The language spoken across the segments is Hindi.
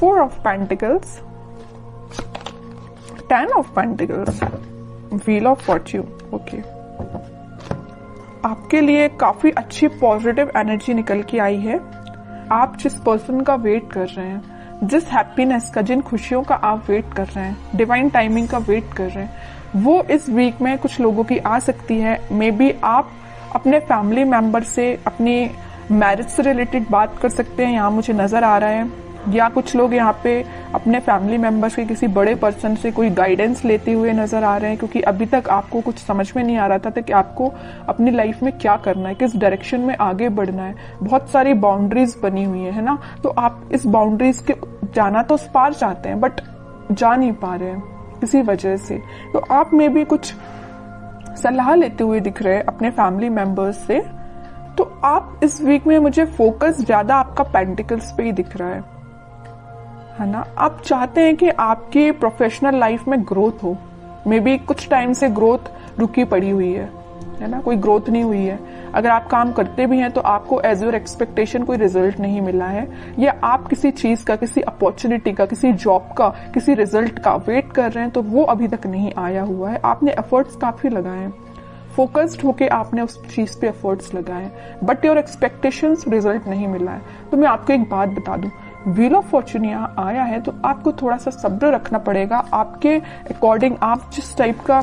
4 of pentacles, 10 of pentacles, wheel of Fortune. Okay, आपके लिए काफी अच्छी पॉजिटिव एनर्जी निकल के आई है। आप जिस पर्सन का वेट कर रहे हैं, जिस हैप्पीनेस का, जिन खुशियों का आप वेट कर रहे हैं, डिवाइन टाइमिंग का वेट कर रहे हैं, वो इस वीक में कुछ लोगों की आ सकती है। मे बी आप अपने फैमिली मेंबर से अपनी मैरिज से रिलेटेड बात कर सकते हैं, यहाँ मुझे नजर आ रहा है। या कुछ लोग यहाँ पे अपने फैमिली मेंबर्स के किसी बड़े पर्सन से कोई गाइडेंस लेते हुए नजर आ रहे हैं, क्योंकि अभी तक आपको कुछ समझ में नहीं आ रहा था कि आपको अपनी लाइफ में क्या करना है, किस डायरेक्शन में आगे बढ़ना है। बहुत सारी बाउंड्रीज बनी हुई है ना, तो आप इस बाउंड्रीज के जाना तो उस पार चाहते हैं, बट जा नहीं पा रहे हैं किसी वजह से। तो आप में भी कुछ सलाह लेते हुए दिख रहे हैं अपने फैमिली मेंबर्स से। तो आप इस वीक में, मुझे फोकस ज्यादा आपका पेंटिकल्स पे ही दिख रहा है ना। आप चाहते हैं कि आपकी प्रोफेशनल लाइफ में ग्रोथ हो। मे बी कुछ टाइम से ग्रोथ रुकी पड़ी हुई है ना, कोई ग्रोथ नहीं हुई है। अगर आप काम करते भी हैं तो आपको एज योर एक्सपेक्टेशन कोई रिजल्ट नहीं मिला है, या आप किसी चीज का, किसी अपॉर्चुनिटी का, किसी जॉब का, किसी रिजल्ट का वेट कर रहे हैं तो वो अभी तक नहीं आया हुआ है। आपने एफर्ट्स काफी लगाए हैं, फोकस्ड होके आपने उस चीज पे एफर्ट्स लगाए, बट योर एक्सपेक्टेशंस रिजल्ट नहीं मिला है। तो मैं आपको एक बात बता दूं, व्हील ऑफ फॉर्च्यून यहाँ आया है तो आपको थोड़ा सा सब्र रखना पड़ेगा। आपके अकॉर्डिंग आप जिस टाइप का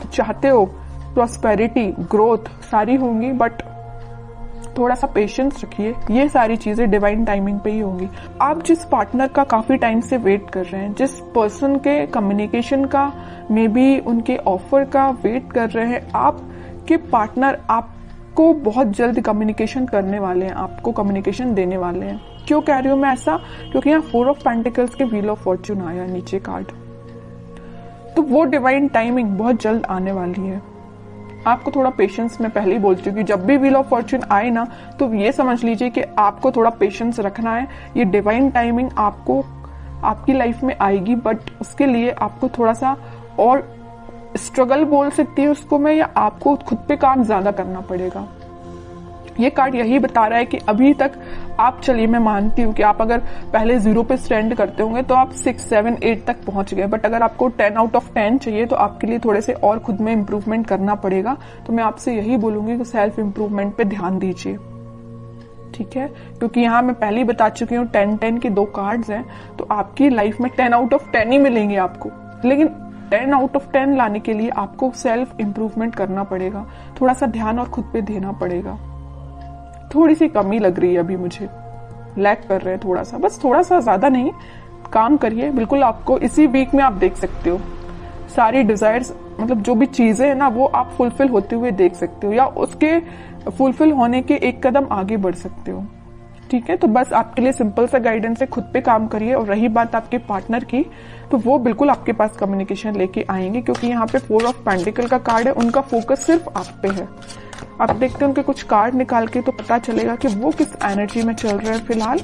चाहते हो, प्रॉस्पेरिटी, ग्रोथ सारी होंगी, बट थोड़ा सा पेशेंस रखिए। ये सारी चीजें डिवाइन टाइमिंग पे ही होंगी। आप जिस पार्टनर का काफी टाइम से वेट कर रहे हैं, जिस पर्सन के कम्युनिकेशन का, मे बी उनके ऑफर का वेट कर रहे हैं, आपके पार्टनर आपको बहुत जल्द कम्युनिकेशन करने वाले हैं, आपको कम्युनिकेशन देने वाले हैं। क्यों कह रही हूं मैं ऐसा? क्योंकि यहाँ 4 ऑफ पेंटिकल्स के व्हील ऑफ फॉर्च्यून आया नीचे कार्ड, तो वो डिवाइन टाइमिंग बहुत जल्द आने वाली है। आपको थोड़ा पेशेंस, मैं पहले ही बोल चुकी हूँ, जब भी व्हील ऑफ फॉर्च्यून आए ना तो ये समझ लीजिए कि आपको थोड़ा पेशेंस रखना है। ये डिवाइन टाइमिंग आपको आपकी लाइफ में आएगी, बट उसके लिए आपको थोड़ा सा और स्ट्रगल बोल सकती है उसको मैं, या आपको खुद पे काम ज्यादा करना पड़ेगा। ये कार्ड यही बता रहा है कि अभी तक आप, चलिए मैं मानती हूँ कि आप अगर पहले 0 पे स्टैंड करते होंगे तो आप 6, 7, 8 तक पहुंच गए, बट अगर आपको 10 आउट ऑफ 10 चाहिए तो आपके लिए थोड़े से और खुद में इंप्रूवमेंट करना पड़ेगा। तो मैं आपसे यही बोलूंगी कि सेल्फ इंप्रूवमेंट पे ध्यान दीजिए, ठीक है? क्योंकि यहाँ मैं पहले ही बता चुकी हूँ 10-10 के 2 कार्ड्स हैं, तो आपकी लाइफ में 10 आउट ऑफ 10 ही मिलेंगे आपको, लेकिन 10 आउट ऑफ 10 लाने के लिए आपको सेल्फ इंप्रूवमेंट करना पड़ेगा, थोड़ा सा ध्यान और खुद पे देना पड़ेगा। थोड़ी सी कमी लग रही है अभी, मुझे लैक कर रहे हैं थोड़ा सा, बस थोड़ा सा, ज्यादा नहीं। काम करिए, बिल्कुल आपको इसी वीक में आप देख सकते हो सारी डिजायर्स, मतलब जो भी चीजें हैं ना वो आप फुलफिल होते हुए देख सकते हो, या उसके फुलफिल होने के एक कदम आगे बढ़ सकते हो, ठीक है? तो बस आपके लिए सिंपल सा गाइडेंस है, खुद पे काम करिए। और रही बात आपके पार्टनर की, तो वो बिल्कुल आपके पास कम्युनिकेशन लेके आएंगे, क्योंकि यहाँ पे 4 ऑफ पेंटिकल का कार्ड है, उनका फोकस सिर्फ आप पे है। आप देखते हैं उनके कुछ कार्ड निकाल के तो पता चलेगा कि वो किस एनर्जी में चल रहे हैं फिलहाल।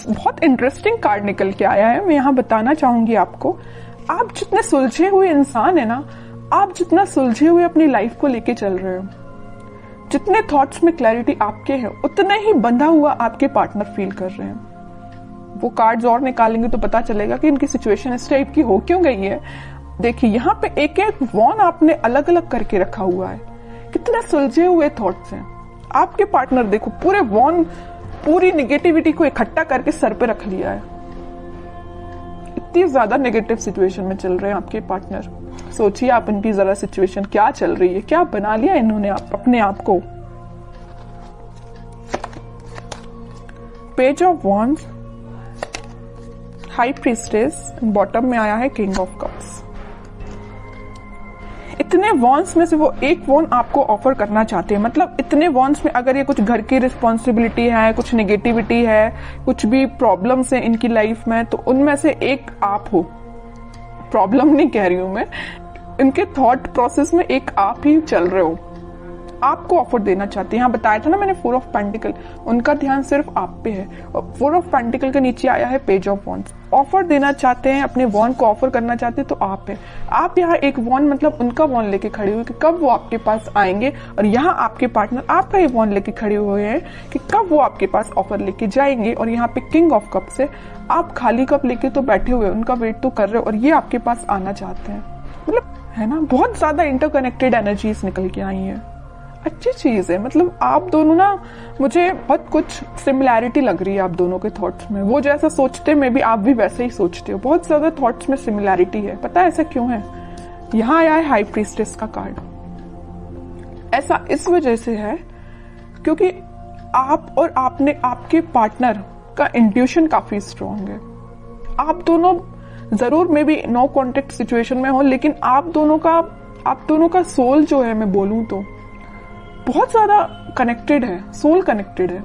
बहुत इंटरेस्टिंग कार्ड निकल के आया है, मैं यहाँ बताना चाहूंगी आपको। आप जितने सुलझे हुए इंसान है ना, आप जितना सुलझे हुए अपनी लाइफ को लेके चल रहे हो, जितने थॉट्स में क्लैरिटी आपके हैं, उतना ही बंधा हुआ आपके पार्टनर फील कर रहे हैं। वो कार्ड्स और निकालेंगे तो पता चलेगा कि इनकी सिचुएशन इस टाइप की हो क्यों गई है। देखिए यहाँ पे एक एक वॉन आपने अलग अलग करके रखा हुआ है, कितने सुलझे हुए थॉट्स हैं आपके पार्टनर। देखो पूरे वॉन, पूरी निगेटिविटी को इकट्ठा करके सर पे रख लिया है। इतनी ज्यादा नेगेटिव सिचुएशन में चल रहे हैं आपके पार्टनर। सोचिए आप इनकी जरा सिचुएशन क्या चल रही है, क्या बना लिया इन्होंने अपने आप को। Page of wands, high priestess, bottom में आया है किंग ऑफ कप्स। इतने वॉन्स में से वो एक वॉन आपको ऑफर करना चाहते हैं। मतलब इतने वॉन्स में अगर ये कुछ घर की रिस्पॉन्सिबिलिटी है, कुछ नेगेटिविटी है, कुछ भी प्रॉब्लम्स है इनकी लाइफ में, तो उनमें से एक आप हो। प्रॉब्लम नहीं कह रही हूं मैं, इनके थॉट प्रोसेस में एक आप ही चल रहे हो। आपको ऑफर देना चाहते हैं। यहाँ बताया था ना मैंने 4 ऑफ पेंटिकल, उनका ध्यान सिर्फ आप पे है। और 4 ऑफ पेंटिकल के नीचे आया है पेज ऑफ वॉन्ड्स। ऑफर देना चाहते हैं, अपने वॉन्ड को ऑफर करना चाहते हैं तो आप है। आप यहाँ एक वॉन्ड मतलब उनका वॉन्ड लेके खड़े हुए कि कब वो आपके पास आएंगे, और यहाँ आपके पार्टनर आपका ही वॉन्ड लेके खड़े हुए हैं कि कब वो आपके पास ऑफर लेके जाएंगे। और यहाँ पे किंग ऑफ कप्स है, आप खाली कप लेके तो बैठे हुए, उनका वेट तो कर रहे हो और ये आपके पास आना चाहते हैं। मतलब है ना, बहुत ज्यादा इंटरकनेक्टेड एनर्जीज निकल के आई है। अच्छी चीज है, मतलब आप दोनों ना, मुझे बहुत कुछ सिमिलैरिटी लग रही है आप दोनों के थॉट्स में। वो जैसा सोचते मैं भी, आप भी वैसे ही सोचते हो। बहुत ज्यादा थॉट्स में सिमिलैरिटी है। पता है ऐसा क्यों है? यहाँ आया है हाई प्रीस्टेस का कार्ड। ऐसा इस वजह से है क्योंकि आप और आपके पार्टनर का इंट्यूशन काफी स्ट्रांग है। आप दोनों जरूर में भी नो कॉन्टेक्ट सिचुएशन में हो, लेकिन आप दोनों का सोल जो है, मैं बोलूं तो बहुत ज्यादा कनेक्टेड है। सोल कनेक्टेड है।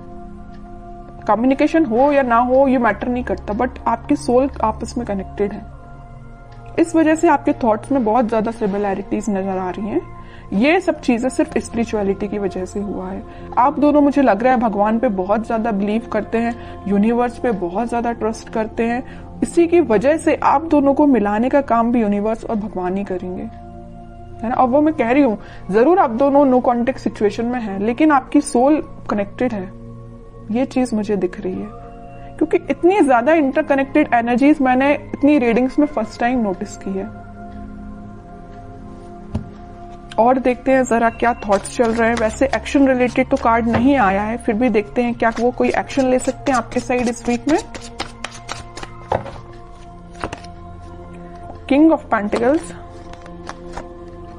कम्युनिकेशन हो या ना हो ये मैटर नहीं करता, बट आपकी सोल आपस में कनेक्टेड है। इस वजह से आपके थॉट्स में बहुत ज्यादा सिमिलैरिटीज नजर आ रही हैं। ये सब चीजें सिर्फ स्पिरिचुअलिटी की वजह से हुआ है। आप दोनों, मुझे लग रहा है, भगवान पे बहुत ज्यादा बिलीव करते हैं, यूनिवर्स पे बहुत ज्यादा ट्रस्ट करते हैं। इसी की वजह से आप दोनों को मिलाने का काम भी यूनिवर्स और भगवान ही करेंगे, है ना। और वो मैं कह रही हूँ, जरूर आप दोनों नो कॉन्टेक्ट सिचुएशन में हैं, लेकिन आपकी सोल कनेक्टेड है। ये चीज मुझे दिख रही है क्योंकि इतनी ज्यादा इंटरकनेक्टेड एनर्जीज मैंने इतनी रीडिंग्स में फर्स्ट टाइम नोटिस की है। और देखते हैं जरा क्या थॉट्स चल रहे हैं। वैसे एक्शन रिलेटेड तो कार्ड नहीं आया है, फिर भी देखते हैं क्या वो कोई एक्शन ले सकते हैं आपके साइड इस वीक में। King of pentacles,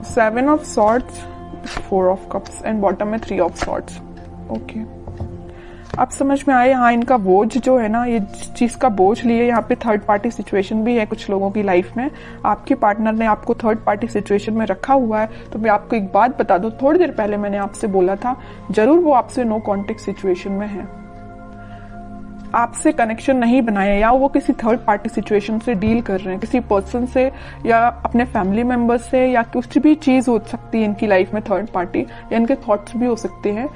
7 of swords, 4 of cups and bottom में 3 ऑफ सॉर्ड्स। ओके, अब समझ में आया। यहाँ इनका बोझ जो है ना, ये जिस चीज का बोझ लिए, यहाँ पे थर्ड पार्टी सिचुएशन भी है कुछ लोगों की लाइफ में। आपके पार्टनर ने आपको थर्ड पार्टी सिचुएशन में रखा हुआ है। तो मैं आपको एक बात बता दूं, थोड़ी देर पहले मैंने आपसे बोला था, जरूर वो आपसे नो कॉन्टेक्ट सिचुएशन में है, आपसे कनेक्शन नहीं बनाया, या वो किसी थर्ड पार्टी सिचुएशन से डील कर रहे हैं, किसी पर्सन से या अपने फैमिली मेंबर्स से, या कुछ भी चीज हो सकती है इनकी लाइफ में थर्ड पार्टी, या इनके थॉट्स भी हो सकते हैं।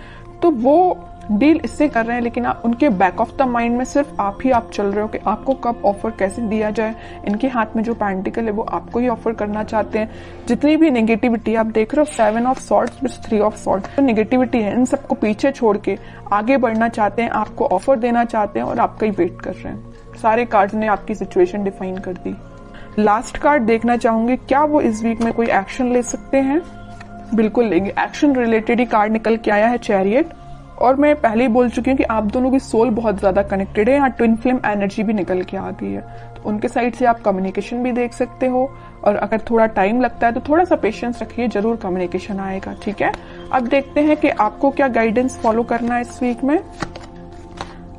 तो वो डील इससे कर रहे हैं, लेकिन उनके बैक ऑफ द माइंड में सिर्फ आप चल रहे हो कि आपको कब ऑफर कैसे दिया जाए। इनके हाथ में जो पेंटिकल है वो आपको ही ऑफर करना चाहते हैं। जितनी भी नेगेटिविटी आप देख रहे हो, 7 of swords with 3 of swords, तो नेगेटिविटी है, इन सबको पीछे छोड़ के आगे बढ़ना चाहते हैं, आपको ऑफर देना चाहते हैं और आपका ही वेट कर रहे हैं। सारे कार्ड्स ने आपकी सिचुएशन डिफाइन कर दी। लास्ट कार्ड देखना चाहूंगी, क्या वो इस वीक में कोई एक्शन ले सकते हैं? बिल्कुल लेंगे। एक्शन रिलेटेड ही कार्ड निकल के आया है, चैरियट। और मैं पहले ही बोल चुकी हूँ कि आप दोनों की सोल बहुत ज्यादा कनेक्टेड है। यहाँ ट्विन फ्लेम एनर्जी भी निकल के आ गई है, तो उनके साइड से आप कम्युनिकेशन भी देख सकते हो। और अगर थोड़ा टाइम लगता है तो थोड़ा सा पेशेंस रखिए, जरूर कम्युनिकेशन आएगा, ठीक है। अब देखते हैं कि आपको क्या गाइडेंस फॉलो करना है इस वीक में।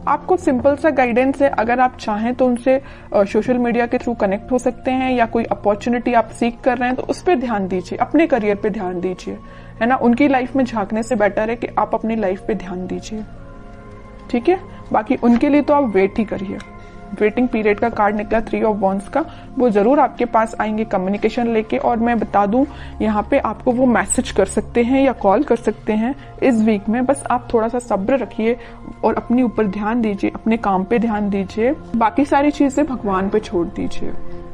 आपको सिंपल सा गाइडेंस है, अगर आप चाहें तो उनसे सोशल मीडिया के थ्रू कनेक्ट हो सकते हैं, या कोई अपॉर्चुनिटी आप सीख कर रहे हैं तो उस पर ध्यान दीजिए, अपने करियर पे ध्यान दीजिए, है ना। उनकी लाइफ में झांकने से बेटर है कि आप अपनी लाइफ पे ध्यान दीजिए, ठीक है। बाकी उनके लिए तो आप वेट ही करिए। वेटिंग पीरियड का कार्ड निकला 3 ऑफ वॉन्ड्स का, वो जरूर आपके पास आएंगे कम्युनिकेशन लेके। और मैं बता दूं, यहाँ पे आपको वो मैसेज कर सकते हैं या कॉल कर सकते हैं इस वीक में। बस आप थोड़ा सा सब्र रखिए और अपने ऊपर ध्यान दीजिए, अपने काम पे ध्यान दीजिए, बाकी सारी चीजें भगवान पे छोड़ दीजिए।